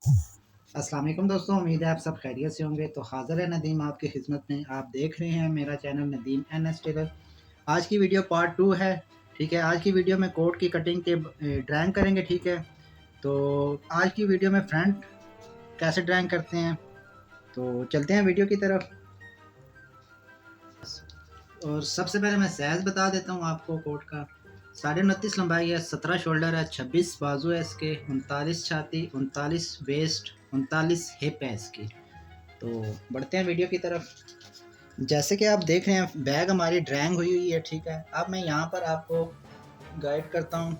अस्सलाम वालेकुम दोस्तों, उम्मीद है आप सब खैरियत से होंगे। तो हाज़िर है नदीम आपकी खिदमत में। आप देख रहे हैं मेरा चैनल नदीम एनएस टेलर। आज की वीडियो पार्ट 2 है, ठीक है। आज की वीडियो में कोट की कटिंग के ड्राइंग करेंगे, ठीक है। तो आज की वीडियो में फ्रंट कैसे ड्राइंग करते हैं, तो चलते हैं वीडियो की तरफ। और सबसे पहले मैं साइज़ बता देता हूँ आपको कोट का। 29.5 लंबाई है, 17 शोल्डर है, 26 बाजू है इसके, 39 छाती, 39 वेस्ट, 39 हिप है इसकी। तो बढ़ते हैं वीडियो की तरफ। जैसे कि आप देख रहे हैं बैग हमारी ड्राइंग हुई हुई है, ठीक है। अब मैं यहाँ पर आपको गाइड करता हूँ।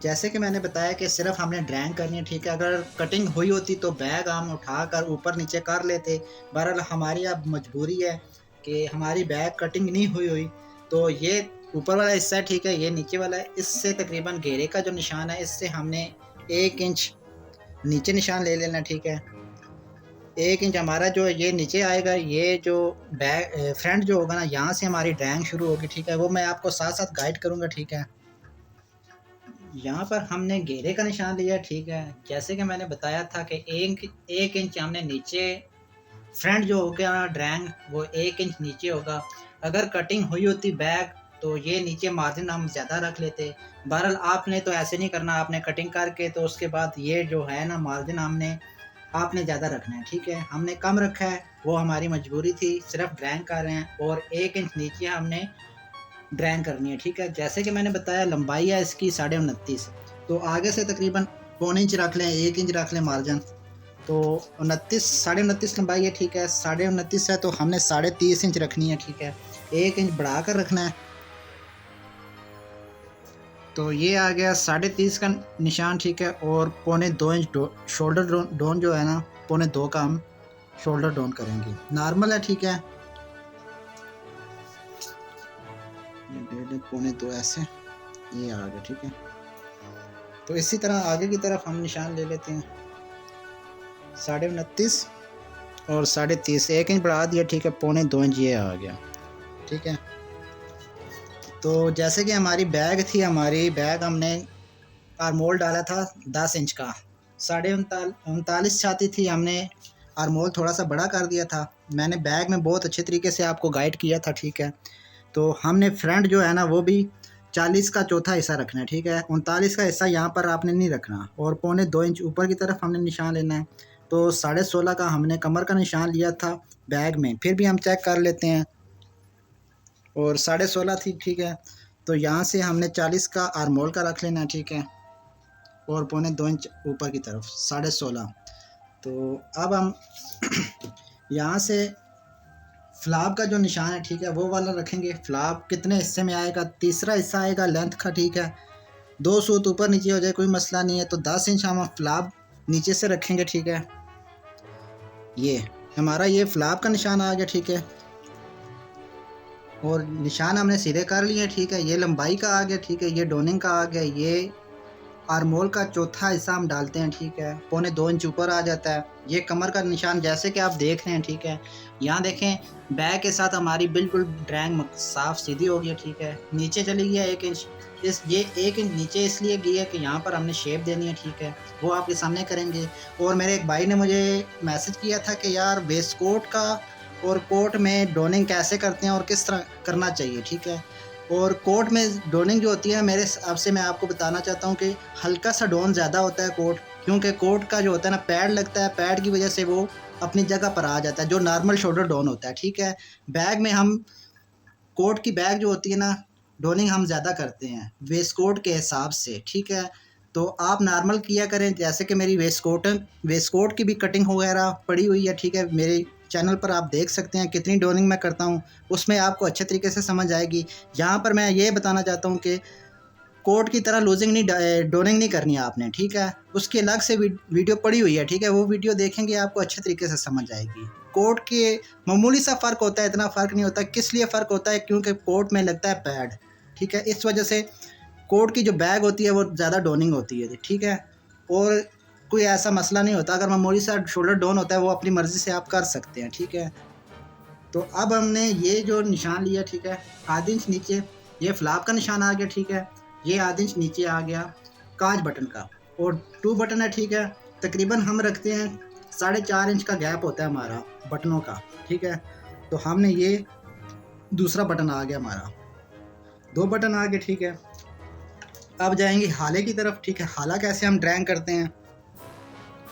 जैसे कि मैंने बताया कि सिर्फ हमने ड्राइंग करनी है, ठीक है। अगर कटिंग हुई होती तो बैग हम उठाकर ऊपर नीचे कर लेते। बहरहाल हमारी अब मजबूरी है कि हमारी बैग कटिंग नहीं हुई हुई। तो ये ऊपर वाला हिस्सा है, ठीक है, ये नीचे वाला है। इससे तकरीबन घेरे का जो निशान है, इससे हमने 1 इंच नीचे निशान ले लेना, ठीक है। 1 इंच हमारा जो ये नीचे आएगा, ये जो बैक फ्रंट जो होगा ना, यहाँ से हमारी ड्राइंग शुरू होगी, ठीक है। वो मैं आपको साथ साथ गाइड करूँगा, ठीक है। यहाँ पर हमने घेरे का निशान लिया, ठीक है। जैसे कि मैंने बताया था कि 1 इंच हमने नीचे फ्रंट जो होगा ना ड्राइंग, वो 1 इंच नीचे होगा। अगर कटिंग हुई होती बैक तो ये नीचे मार्जिन हम ज़्यादा रख लेते। बहरहाल आपने तो ऐसे नहीं करना, आपने कटिंग करके तो उसके बाद ये जो है ना मार्जिन आपने ज़्यादा रखना है, ठीक है। हमने कम रखा है, वो हमारी मजबूरी थी, सिर्फ ड्राइंग कर रहे हैं। और 1 इंच नीचे हमने ड्राइंग करनी है, ठीक है। जैसे कि मैंने बताया लंबाई है इसकी 29.5, तो आगे से तकरीबन पौने इंच रख लें, 1 इंच रख लें मार्जिन। तो 29 लंबाई है, ठीक है। 29.5 है तो हमने 30.5 इंच रखनी है, ठीक है। 1 इंच बढ़ा कर रखना है। तो ये आ गया 30.5 का निशान, ठीक है। और पौने 2 इंच शोल्डर डोन जो है ना, पौने 2 का हम शोल्डर डाउन करेंगे। नॉर्मल है, ठीक है। ये 1.5 पौने 2 ऐसे ये आ गया, ठीक है। तो इसी तरह आगे की तरफ हम निशान ले लेते हैं। 29.5 और 30.5, 1 इंच बढ़ा दिया, ठीक है। पौने 2 इंच ये आ गया, ठीक है। तो जैसे कि हमारी बैग थी, हमारी बैग हमने आरमोल डाला था 10 इंच का। 39.5 छाती थी, हमने आरमोल थोड़ा सा बड़ा कर दिया था। मैंने बैग में बहुत अच्छे तरीके से आपको गाइड किया था, ठीक है। तो हमने फ्रंट जो है ना वो भी 40 का चौथा हिस्सा रखना है, ठीक है। 39 का हिस्सा यहाँ पर आपने नहीं रखना। और पौने 2 इंच ऊपर की तरफ हमने निशान लेना है। तो 16.5 का हमने कमर का निशान लिया था बैग में, फिर भी हम चेक कर लेते हैं। और 16.5 थी, ठीक है। तो यहाँ से हमने 40 का आरमोल का रख लेना है, ठीक है। और पौने 2 इंच ऊपर की तरफ 16.5। तो अब हम यहाँ से फ्लाप का जो निशान है, ठीक है, वो वाला रखेंगे। फ्लाप कितने हिस्से में आएगा? तीसरा हिस्सा आएगा लेंथ का, ठीक है। 2 सूत ऊपर नीचे हो जाए कोई मसला नहीं है। तो 10 इंच हम फ्लाप नीचे से रखेंगे, ठीक है। ये हमारा ये फ्लाप का निशान आ गया, ठीक है। और निशान हमने सीधे कर लिए, ठीक है। ये लंबाई का आ गया, ठीक है। ये डोनिंग का आ गया। ये आरमोल का चौथा हिस्सा हम डालते हैं, ठीक है। पौने 2 इंच ऊपर आ जाता है। ये कमर का निशान जैसे कि आप देख रहे हैं, ठीक है। यहाँ देखें बैक के साथ हमारी बिल्कुल ड्राइंग साफ सीधी हो गई, ठीक है। नीचे चली गया 1 इंच। ये 1 इंच नीचे इसलिए गई है कि यहाँ पर हमने शेप देनी है, ठीक है। वो आपके सामने करेंगे। और मेरे एक भाई ने मुझे मैसेज किया था कि यार वेस्ट कोट का और कोट में डोनिंग कैसे करते हैं और किस तरह करना चाहिए, ठीक है। और कोट में डोनिंग जो होती है मेरे हिसाब से, मैं आपको बताना चाहता हूँ कि हल्का सा डोन ज़्यादा होता है कोट, क्योंकि कोट का जो होता है ना पैड लगता है, पैड की वजह से वो अपनी जगह पर आ जाता है, जो नॉर्मल शोल्डर डोन होता है, ठीक है। बैग में हम कोट की बैग जो होती है ना, डोनिंग हम ज़्यादा करते हैं वेस्ट कोट के हिसाब से, ठीक है। तो आप नॉर्मल किया करें। जैसे कि मेरी वेस्ट कोट की भी कटिंग वगैरह पड़ी हुई है, ठीक है। मेरे चैनल पर आप देख सकते हैं कितनी डोनिंग मैं करता हूँ, उसमें आपको अच्छे तरीके से समझ आएगी। यहाँ पर मैं ये बताना चाहता हूँ कि कोट की तरह लूजिंग नहीं, डोनिंग नहीं करनी है आपने, ठीक है। उसकी अलग से वीडियो पड़ी हुई है, ठीक है। वो वीडियो देखेंगे आपको अच्छे तरीके से समझ आएगी। कोट के मामूली सा फ़र्क होता है, इतना फ़र्क नहीं होता। किस लिए फ़र्क होता है? क्योंकि कोट में लगता है पैड, ठीक है। इस वजह से कोट की जो बैग होती है वो ज़्यादा डोनिंग होती है, ठीक है। और कोई ऐसा मसला नहीं होता। अगर मामूली सा शोल्डर डाउन होता है वो अपनी मर्ज़ी से आप कर सकते हैं, ठीक है। तो अब हमने ये जो निशान लिया, ठीक है, आधी इंच नीचे, ये फ्लाप का निशान आ गया, ठीक है। ये आधी इंच नीचे आ गया काज बटन का। और 2 बटन है, ठीक है। तकरीबन हम रखते हैं 4.5 इंच का गैप होता है हमारा बटनों का, ठीक है। तो हमने ये दूसरा बटन आ गया हमारा, 2 बटन आ गए, ठीक है। अब जाएंगे हाले की तरफ, ठीक है। हाला कैसे हम ड्राइंग करते हैं,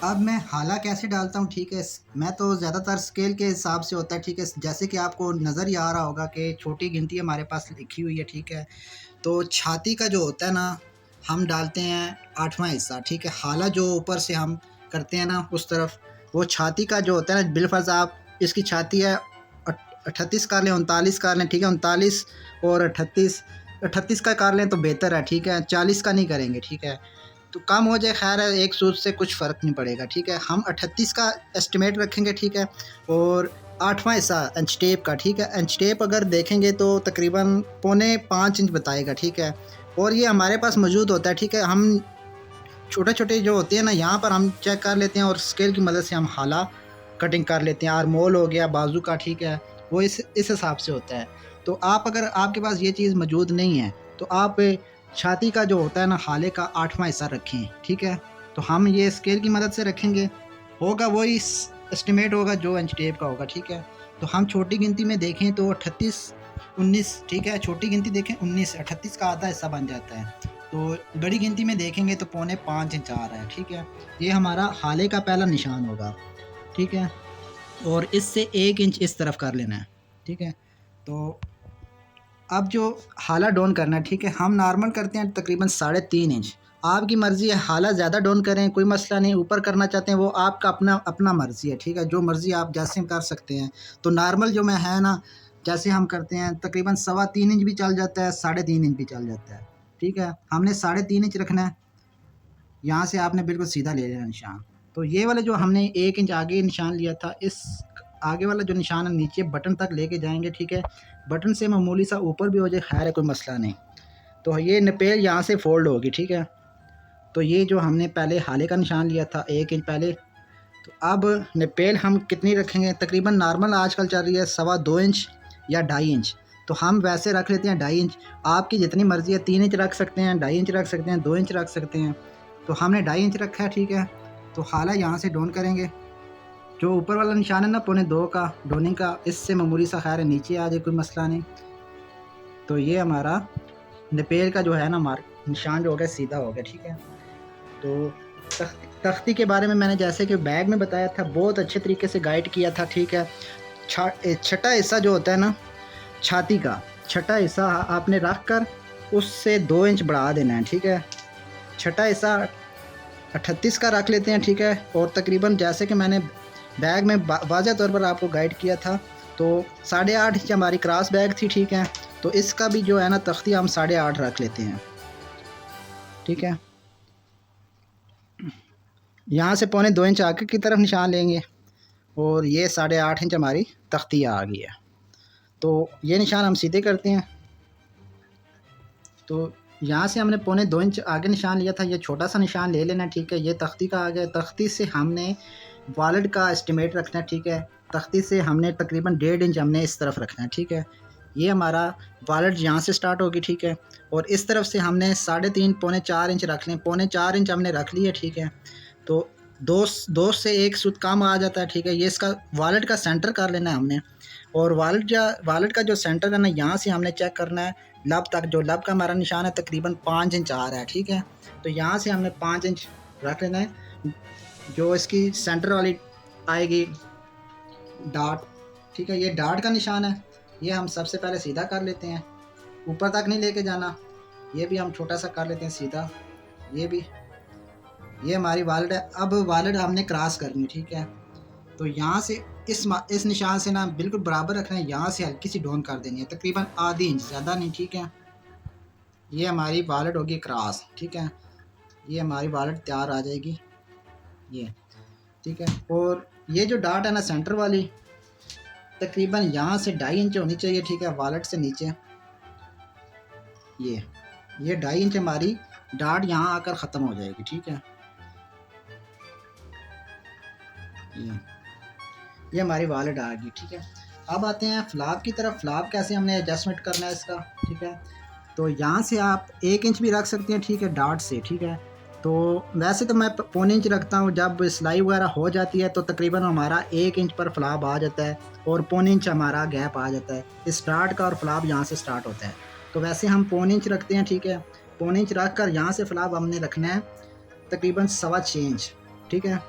अब मैं हाला कैसे डालता हूँ, ठीक है। मैं तो ज़्यादातर स्केल के हिसाब से होता है, ठीक है। जैसे कि आपको नज़र ही आ रहा होगा कि छोटी गिनती हमारे पास लिखी हुई है, ठीक है। तो छाती का जो होता है ना, हम डालते हैं 8वां हिस्सा, ठीक है। हाला जो ऊपर से हम करते हैं ना उस तरफ, वो छाती का जो होता है ना, बिलफर्ज आप इसकी छाती है 38 कर लें, 39 कर लें, ठीक है। 39 और 38 का कर लें तो बेहतर है, ठीक है। 40 का नहीं करेंगे, ठीक है। तो कम हो जाए, खैर है, एक सूद से कुछ फ़र्क नहीं पड़ेगा, ठीक है। हम 38 का एस्टिमेट रखेंगे, ठीक है। और 8वां हिस्सा इंच टेप का, ठीक है। इंच टेप अगर देखेंगे तो तकरीबन 4.25 इंच बताएगा, ठीक है। और ये हमारे पास मौजूद होता है, ठीक है। हम छोटे छोटे जो होते हैं ना, यहाँ पर हम चेक कर लेते हैं और स्केल की मदद से हम हाला कटिंग कर लेते हैं। आर्मोल हो गया बाजू का, ठीक है, वो इस हिसाब से होता है। तो आप अगर आपके पास ये चीज़ मौजूद नहीं है तो आप छाती का जो होता है ना, हाले का 8वां हिस्सा रखें, ठीक है। तो हम ये स्केल की मदद से रखेंगे, होगा वही एस्टिमेट होगा जो इंच टेप का होगा, ठीक है। तो हम छोटी गिनती में देखें तो 38, 19, ठीक है। छोटी गिनती देखें 19, 38 का आधा हिस्सा बन जाता है। तो बड़ी गिनती में देखेंगे तो 4.25 इंच आ रहा है, ठीक है। ये हमारा हाले का पहला निशान होगा, ठीक है। और इससे 1 इंच इस तरफ कर लेना है, ठीक है। तो अब जो हाला डोन करना है, ठीक है, हम नॉर्मल करते हैं तकरीबन 3.5 इंच। आपकी मर्ज़ी है, हाला ज़्यादा डोन करें कोई मसला नहीं, ऊपर करना चाहते हैं वो आपका अपना अपना मर्ज़ी है, ठीक है। जो मर्ज़ी आप जैसे कर सकते हैं। तो नॉर्मल जो मैं है ना, जैसे हम करते हैं तकरीबन 3.25 इंच भी चल जाता है, 3.5 इंच भी चल जाता है, ठीक है। हमने 3.5 इंच रखना है, यहाँ से आपने बिल्कुल सीधा ले लेना निशान। तो ये वाला जो हमने 1 इंच आगे निशान लिया था, इस आगे वाला जो निशान है नीचे बटन तक लेके जाएंगे, ठीक है। बटन से मामूली सा ऊपर भी हो जाए, खैर है, कोई मसला नहीं। तो ये नपेल यहाँ से फोल्ड होगी, ठीक है। तो ये जो हमने पहले हाले का निशान लिया था 1 इंच पहले, तो अब नपेल हम कितनी रखेंगे, तकरीबन नॉर्मल आजकल चल रही है 2.25 इंच या 2.5 इंच। तो हम वैसे रख लेते हैं 2.5 इंच। आपकी जितनी मर्ज़ी है, 3 इंच रख सकते हैं, 2.5 इंच रख सकते हैं, 2 इंच रख सकते हैं। तो हमने 2.5 इंच रखा है, ठीक है। तो हाला यहाँ से डोन करेंगे, जो ऊपर वाला निशान है ना 2.25 का डोनिंग का, इससे मामूली सा खैर है नीचे आ जाए, कोई मसला नहीं। तो ये हमारा नपेल का जो है ना मार्क निशान जो हो गया सीधा हो गया, ठीक है। तो तख्ती के बारे में मैंने जैसे कि बैग में बताया था, बहुत अच्छे तरीके से गाइड किया था, ठीक है। छठा हिस्सा जो होता है ना छाती का, छठा हिस्सा आपने रख कर उससे 2 इंच बढ़ा देना है, ठीक है। छठा हिस्सा 38 का रख लेते हैं, ठीक है। और तकरीबन जैसे कि मैंने बैग में वाज़ह तौर पर आपको गाइड किया था, तो 8.5 इंच हमारी क्रॉस बैग थी, ठीक है। तो इसका भी जो है ना तख्ती हम 8.5 रख लेते हैं, ठीक है। यहाँ से 2.25 इंच आगे की तरफ निशान लेंगे और ये 8.5 इंच हमारी तख्ती आ गई है। तो ये निशान हम सीधे करते हैं। तो यहाँ से हमने 2.25 इंच आगे निशान लिया था, ये छोटा सा निशान ले लेना, ठीक है। ये तख्ती का आ गया। तख्ती से हमने वॉलेट का एस्टिमेट रखना है, ठीक है। तख्ती से हमने तकरीबन 1.5 इंच हमने इस तरफ रखना है, ठीक है। ये हमारा वॉलेट यहाँ से स्टार्ट होगी, ठीक है। और इस तरफ से हमने 3.5 4 इंच रख लें, 4.25 इंच हमने रख लिया, ठीक है। तो दो से एक सूद कम आ जाता है, ठीक है। ये इसका वॉलेट का सेंटर कर लेना है हमने। और वॉलेट का जो सेंटर है ना, यहाँ से हमने चेक करना है लब तक। जो लब का हमारा निशान है तकरीबन 5 इंच आ रहा है, ठीक है। तो यहाँ से हमने 5 इंच रख लेना है, जो इसकी सेंटर वाली आएगी डॉट, ठीक है। ये डॉट का निशान है, ये हम सबसे पहले सीधा कर लेते हैं, ऊपर तक नहीं लेके जाना। ये भी हम छोटा सा कर लेते हैं सीधा, ये भी। ये हमारी वॉलेट है। अब वॉलेट हमने क्रॉस करनी, ठीक है। तो यहाँ से इस निशान से ना बिल्कुल बराबर रखना है, यहाँ से हल्की सी डोन कर देनी है, तकरीबन आधी इंच, ज़्यादा नहीं, ठीक है। ये हमारी वॉलेट होगी क्रॉस, ठीक है। ये हमारी वॉलेट तैयार आ जाएगी, ये, ठीक है। और ये जो डॉट है ना सेंटर वाली, तकरीबन यहाँ से 2.5 इंच होनी चाहिए, ठीक है, वॉलेट से नीचे। ये 2.5 इंच हमारी डॉट यहाँ आकर ख़त्म हो जाएगी, ठीक है। ये हमारी वॉलेट आ गई, ठीक है। अब आते हैं फ्लॉप की तरफ। फ्लॉप कैसे हमने एडजस्टमेंट करना है इसका, ठीक है। तो यहाँ से आप 1 इंच भी रख सकते हैं, ठीक है, डॉट से, ठीक है। तो वैसे तो मैं पौने इंच रखता हूँ, जब सिलाई वगैरह हो जाती है तो तकरीबन हमारा 1 इंच पर फ्लाप आ जाता है और पौने इंच हमारा गैप आ जाता है स्टार्ट का, और फ्लाप यहाँ से स्टार्ट होता है। तो वैसे हम पौने इंच रखते हैं, ठीक है। पौने इंच रख कर यहाँ से फ्लाप हमने रखना है तकरीबन 6.25 इंच, ठीक है।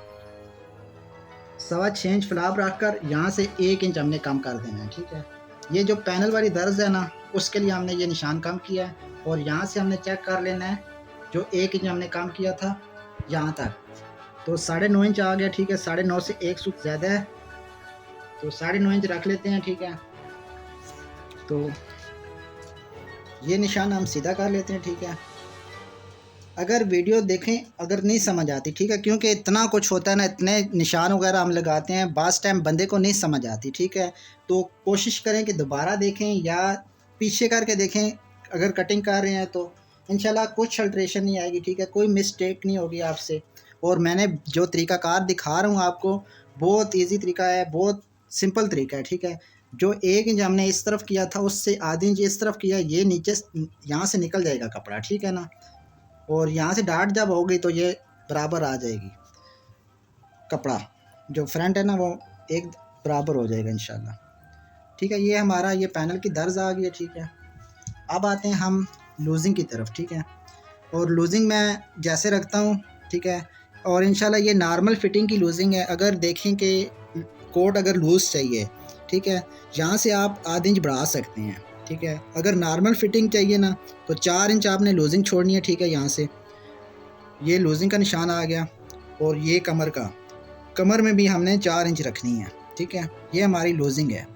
6.25 इंच फ्लाप रख कर यहाँ से 1 इंच हमने कम कर देना है, ठीक है। ये जो पैनल वाली दर्ज है ना, उसके लिए हमने ये निशान कम किया है, और यहाँ से हमने चेक कर लेना है जो 1 इंच हमने कम किया था यहाँ तक, तो 9.5 इंच आ गया, ठीक है। 9.5 से 1 सूत ज़्यादा है, तो 9.5 इंच रख लेते हैं, ठीक है। तो ये निशान हम सीधा कर लेते हैं, ठीक है। अगर वीडियो देखें, अगर नहीं समझ आती, ठीक है, क्योंकि इतना कुछ होता है ना, इतने निशान वगैरह हम लगाते हैं, बास टाइम बंदे को नहीं समझ आती, ठीक है। तो कोशिश करें कि दोबारा देखें या पीछे करके देखें, अगर कटिंग कर रहे हैं तो इंशाल्लाह कुछ अल्ट्रेशन नहीं आएगी, ठीक है, कोई मिस्टेक नहीं होगी आपसे। और मैंने जो तरीक़ाकार दिखा रहा हूँ आपको, बहुत ईजी तरीका है, बहुत सिंपल तरीका है, ठीक है। जो 1 इंच हमने इस तरफ किया था, उससे आधी इंच इस तरफ किया, ये नीचे यहाँ से निकल जाएगा कपड़ा, ठीक है ना। और यहाँ से डाट जब होगी तो ये बराबर आ जाएगी, कपड़ा जो फ्रंट है ना वो एक बराबर हो जाएगा इंशाल्लाह, ठीक है। ये हमारा ये पैनल की दर्ज आ गई है, ठीक है। अब आते हैं हम लूजिंग की तरफ, ठीक है। और लूजिंग मैं जैसे रखता हूँ, ठीक है। और इंशाल्लाह ये नॉर्मल फिटिंग की लूजिंग है। अगर देखें कि कोट अगर लूज़ चाहिए, ठीक है, यहाँ से आप आधी इंच बढ़ा सकते हैं, ठीक है। अगर नॉर्मल फिटिंग चाहिए ना तो 4 इंच आपने लूजिंग छोड़नी है, ठीक है। यहाँ से ये लूजिंग का निशान आ गया, और ये कमर में भी हमने 4 इंच रखनी है, ठीक है। ये हमारी लूजिंग है।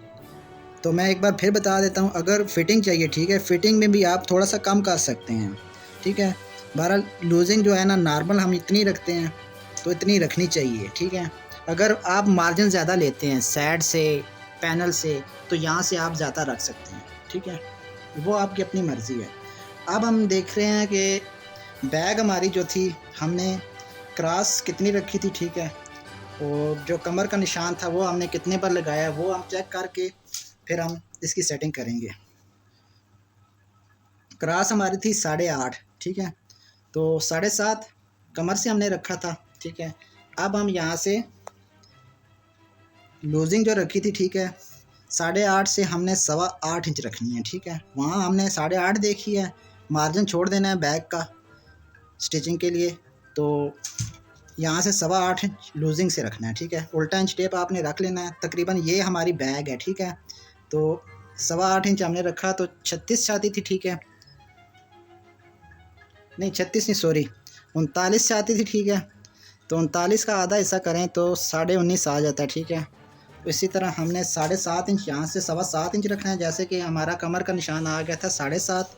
तो मैं एक बार फिर बता देता हूँ, अगर फिटिंग चाहिए, ठीक है, फिटिंग में भी आप थोड़ा सा कम कर सकते हैं, ठीक है। बहरहाल लूजिंग जो है ना, नॉर्मल हम इतनी रखते हैं तो इतनी रखनी चाहिए, ठीक है। अगर आप मार्जिन ज़्यादा लेते हैं साइड से, पैनल से, तो यहाँ से आप ज़्यादा रख सकते हैं, ठीक है, वो आपकी अपनी मर्ज़ी है। अब हम देख रहे हैं कि बैग हमारी जो थी, हमने क्रॉस कितनी रखी थी, ठीक है, और जो कमर का निशान था वो हमने कितने पर लगाया, वो हम चेक करके फिर हम इसकी सेटिंग करेंगे। क्रॉस हमारी थी 8.5, ठीक है, तो 7.5 कमर से हमने रखा था, ठीक है। अब हम यहाँ से लूजिंग जो रखी थी, ठीक है, 8.5 से हमने 8.25 इंच रखनी है, ठीक है। वहाँ हमने 8.5 देखी है, मार्जिन छोड़ देना है बैग का स्टिचिंग के लिए, तो यहाँ से 8.25 इंच लूजिंग से रखना है, ठीक है। उल्टा इंच टेप आपने रख लेना है। तकरीबन ये हमारी बैग है, ठीक है। तो 8.25 इंच हमने रखा, तो 36 चाहती थी, ठीक है, नहीं 36 नहीं, सॉरी 39 चाहती थी, ठीक है। तो 39 का आधा हिस्सा करें तो 19.5 आ जाता है, ठीक है। तो इसी तरह हमने 7.5 इंच यहाँ से 7.25 इंच रखना है। जैसे कि हमारा कमर का निशान आ गया था 7.5,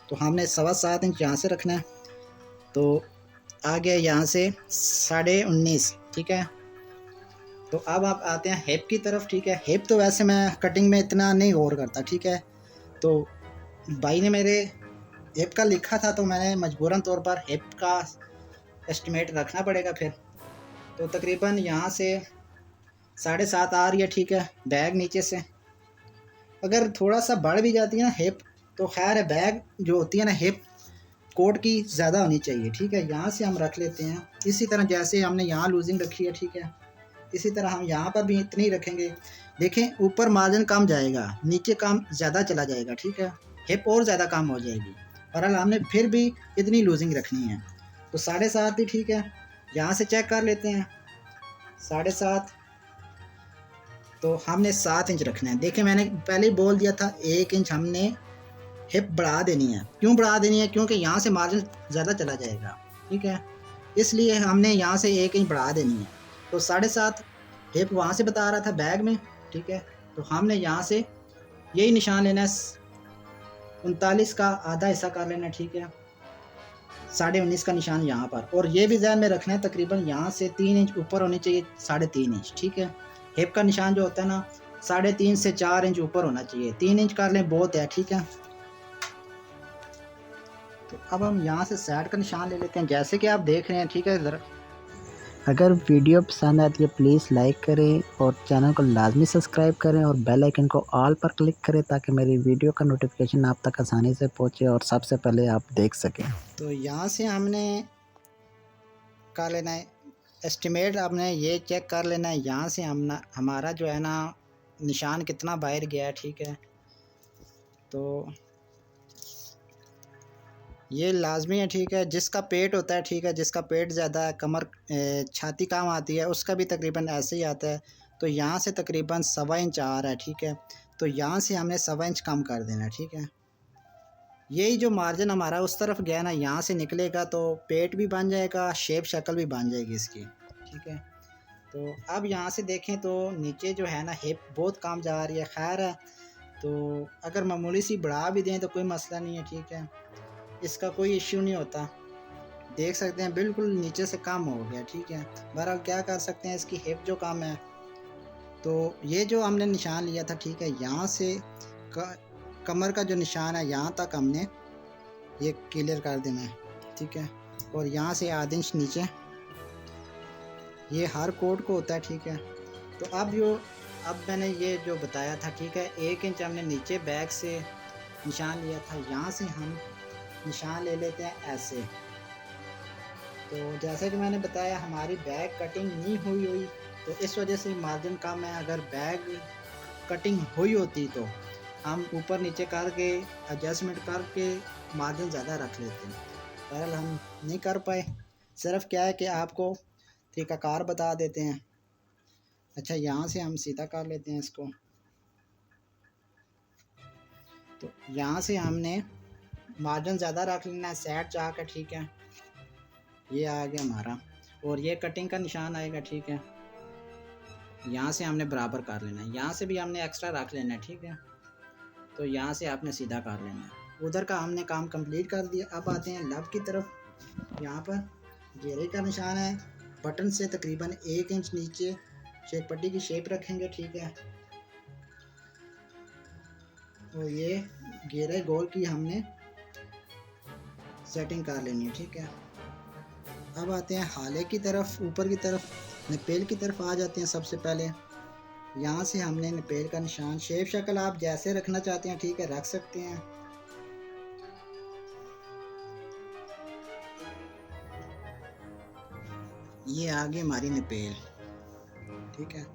तो हमने 7.25 इंच यहाँ से रखना है, तो आ गया यहाँ से 19.5, ठीक है। तो अब आप आते हैं हिप की तरफ, ठीक है। हिप तो वैसे मैं कटिंग में इतना नहीं गौर करता, ठीक है। तो भाई ने मेरे हिप का लिखा था, तो मैंने मजबूरन तौर पर हिप का एस्टिमेट रखना पड़ेगा फिर। तो तकरीबन यहाँ से 7.5 आ रही है, ठीक है, बैग नीचे से। अगर थोड़ा सा बढ़ भी जाती है ना हिप, तो खैर है, बैग जो होती है ना हिप कोट की ज़्यादा होनी चाहिए, ठीक है। यहाँ से हम रख लेते हैं इसी तरह, जैसे हमने यहाँ लूजिंग रखी है, ठीक है, इसी तरह हम यहाँ पर भी इतनी रखेंगे। देखें ऊपर मार्जिन कम जाएगा, नीचे कम ज़्यादा चला जाएगा, ठीक है, हिप और ज़्यादा कम हो जाएगी, और हमने फिर भी इतनी लूजिंग रखनी है। तो 7.5 ही ठीक है। यहाँ से चेक कर लेते हैं 7.5, तो हमने 7 इंच रखना है। देखिए मैंने पहले ही बोल दिया था 1 इंच हमने हिप बढ़ा देनी है। क्यों बढ़ा देनी है? क्योंकि यहाँ से मार्जिन ज़्यादा चला जाएगा, ठीक है, इसलिए हमने यहाँ से 1 इंच बढ़ा देनी है। तो 7.5 हिप वहाँ से बता रहा था बैग में, ठीक है, तो हमने यहाँ से यही निशान लेना है, 39 का आधा हिस्सा कर लेना है, ठीक है, 19.5 का निशान यहाँ पर, और ये भी ध्यान में रखना है तकरीबन यहाँ से 3 इंच ऊपर होनी चाहिए, 3.5 इंच, ठीक है। हिप का निशान जो होता है ना 3.5 से 4 इंच ऊपर होना चाहिए, 3 इंच कर लें बहुत है, ठीक है। तो अब हम यहाँ से साइड का निशान ले लेते हैं, जैसे कि आप देख रहे हैं, ठीक है। ज़रा अगर वीडियो पसंद आती है प्लीज़ लाइक करें और चैनल को लाजमी सब्सक्राइब करें और बेल आइकन को ऑल पर क्लिक करें ताकि मेरी वीडियो का नोटिफिकेशन आप तक आसानी से पहुंचे और सबसे पहले आप देख सकें। तो यहाँ से हमने कर लेना है। एस्टिमेट आपने ये चेक कर लेना है यहाँ से हमारा जो है ना निशान कितना बाहर गया है, ठीक है। तो ये लाजमी है, ठीक है। जिसका पेट होता है, ठीक है, जिसका पेट ज़्यादा है, कमर छाती काम आती है, उसका भी तकरीबन ऐसे ही आता है। तो यहाँ से तकरीबन 1.25 इंच आ रहा है, ठीक है। तो यहाँ से हमने 1.25 इंच कम कर देना है, ठीक है। यही जो मार्जिन हमारा उस तरफ गया ना, यहाँ से निकलेगा तो पेट भी बन जाएगा, शेप शक्ल भी बन जाएगी इसकी, ठीक है। तो अब यहाँ से देखें तो नीचे जो है ना हिप बहुत कम जा रही है। खैर है, तो अगर मामूली सी बढ़ा भी दें तो कोई मसला नहीं है, ठीक है, इसका कोई इश्यू नहीं होता। देख सकते हैं बिल्कुल नीचे से कम हो गया, ठीक है। बहरहाल क्या कर सकते हैं, इसकी हिप जो कम है। तो ये जो हमने निशान लिया था, ठीक है, यहाँ से कमर का जो निशान है यहाँ तक हमने ये क्लियर कर देना है, ठीक है। और यहाँ से आधा इंच नीचे, ये हर कोट को होता है, ठीक है। तो अब मैंने ये जो बताया था, ठीक है, 1 इंच हमने नीचे बैक से निशान लिया था, यहाँ से हम निशान ले लेते हैं ऐसे। तो जैसे कि मैंने बताया हमारी बैक कटिंग नहीं हुई तो इस वजह से मार्जिन कम है। अगर बैक कटिंग हुई होती तो हम ऊपर नीचे करके एडजस्टमेंट करके मार्जिन ज़्यादा रख लेते हैं। बहरहाल हम नहीं कर पाए। सिर्फ क्या है कि आपको तरीक़ाकार बता देते हैं। अच्छा, यहाँ से हम सीधा कर लेते हैं इसको। तो यहाँ से हमने मार्जिन ज़्यादा रख लेना है साइड जाकर, ठीक है। ये आ गया हमारा, और ये कटिंग का निशान आएगा, ठीक है। यहाँ से हमने बराबर कर लेना है, यहाँ से भी हमने एक्स्ट्रा रख लेना है, ठीक है। तो यहाँ से आपने सीधा कर लेना है। उधर का हमने काम कंप्लीट कर दिया। अब आते हैं लब की तरफ। यहाँ पर घेरे का निशान है, बटन से तकरीबन 1 इंच नीचे शेप पट्टी की शेप रखेंगे, ठीक है। तो ये घेरे गोल की हमने सेटिंग कर लेनी है, ठीक है। अब आते हैं हाले की तरफ, ऊपर की तरफ नपेल की तरफ आ जाते हैं। सबसे पहले यहाँ से हमने नपेल का निशान, शेप शक्ल आप जैसे रखना चाहते हैं, ठीक है, रख सकते हैं। ये आगे हमारी नपेल, ठीक है।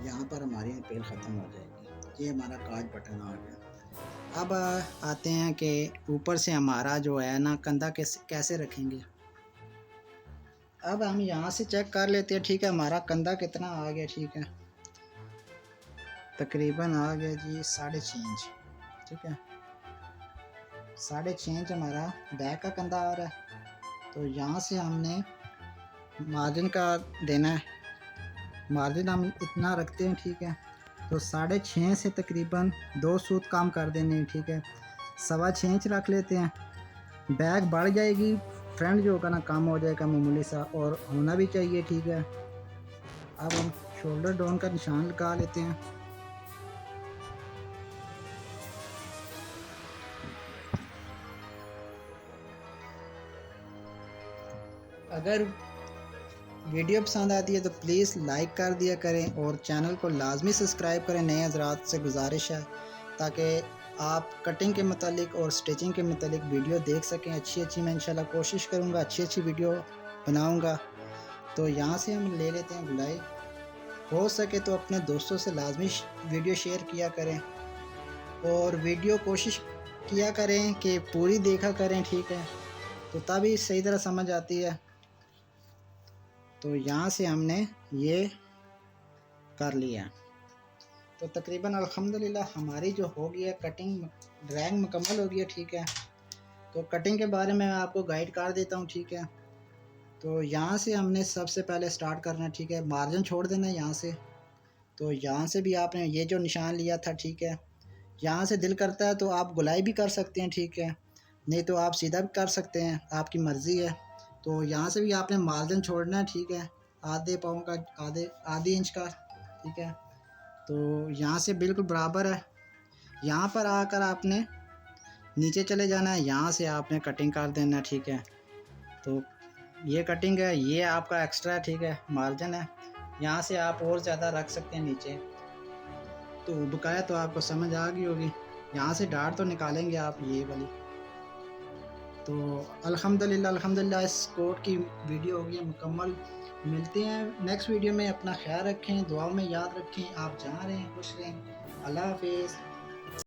यहाँ पर हमारी नपेल ख़त्म हो जाएगी। ये हमारा काज बटन आ गया। अब आते हैं कि ऊपर से हमारा जो है ना कंधा कैसे रखेंगे। अब हम यहाँ से चेक कर लेते हैं, ठीक है, हमारा कंधा कितना आ गया, ठीक है। तकरीबन आ गया जी 6.5 इंच, ठीक है। 6.5 इंच हमारा बैक का कंधा आ रहा है। तो यहाँ से हमने मार्जिन का देना है। मार्जिन हम इतना रखते हैं, ठीक है। तो 6.5 से तकरीबन 2 सूत कम कर देने हैं, ठीक है। 6.25 इंच रख लेते हैं। बैक बढ़ जाएगी, फ्रंट जो होगा ना कम हो जाएगा मामूली सा, और होना भी चाहिए, ठीक है। अब हम शोल्डर डाउन का निशान लगा लेते हैं। अगर वीडियो पसंद आती है तो प्लीज़ लाइक कर दिया करें और चैनल को लाजमी सब्सक्राइब करें। नए हज़रात से गुजारिश है ताकि आप कटिंग के मतलब और स्टिचिंग के मतलब वीडियो देख सकें। अच्छी मैं इंशाल्लाह कोशिश करूँगा, अच्छी वीडियो बनाऊँगा। तो यहाँ से हम ले लेते हैं गुलाई। हो सके तो अपने दोस्तों से लाजमी वीडियो शेयर किया करें, और वीडियो कोशिश किया करें कि पूरी देखा करें, ठीक है, तो तभी सही तरह समझ आती है। तो यहाँ से हमने ये कर लिया। तो तकरीबन अल्हम्दुलिल्लाह हमारी जो हो गई है कटिंग ड्राइंग मुकम्मल हो गई है, ठीक है। तो कटिंग के बारे में मैं आपको गाइड कर देता हूँ, ठीक है। तो यहाँ से हमने सबसे पहले स्टार्ट करना है, ठीक है। मार्जिन छोड़ देना है यहाँ से। तो यहाँ से भी आपने ये जो निशान लिया था, ठीक है, यहाँ से दिल करता है तो आप गुलाई भी कर सकते हैं, ठीक है, नहीं तो आप सीधा भी कर सकते हैं, आपकी मर्ज़ी है। तो यहाँ से भी आपने मार्जिन छोड़ना है, ठीक है, आधे पाँव का, आधी इंच का, ठीक है। तो यहाँ से बिल्कुल बराबर है। यहाँ पर आकर आपने नीचे चले जाना है, यहाँ से आपने कटिंग कर देना है, ठीक है। तो ये कटिंग है, ये आपका एक्स्ट्रा है, ठीक है, मार्जिन है। यहाँ से आप और ज़्यादा रख सकते हैं नीचे। तो बकाया तो आपको समझ आ गई होगी। यहाँ से डार्ट तो निकालेंगे आप, ये वाली। तो अल्हम्दुलिल्लाह अल्हम्दुलिल्लाह इस कोट की वीडियो हो गई मुकम्मल। मिलते हैं नेक्स्ट वीडियो में। अपना ख्याल रखें, दुआओं में याद रखें। आप जहाँ रहें खुश रहें। अल्लाह हाफिज़।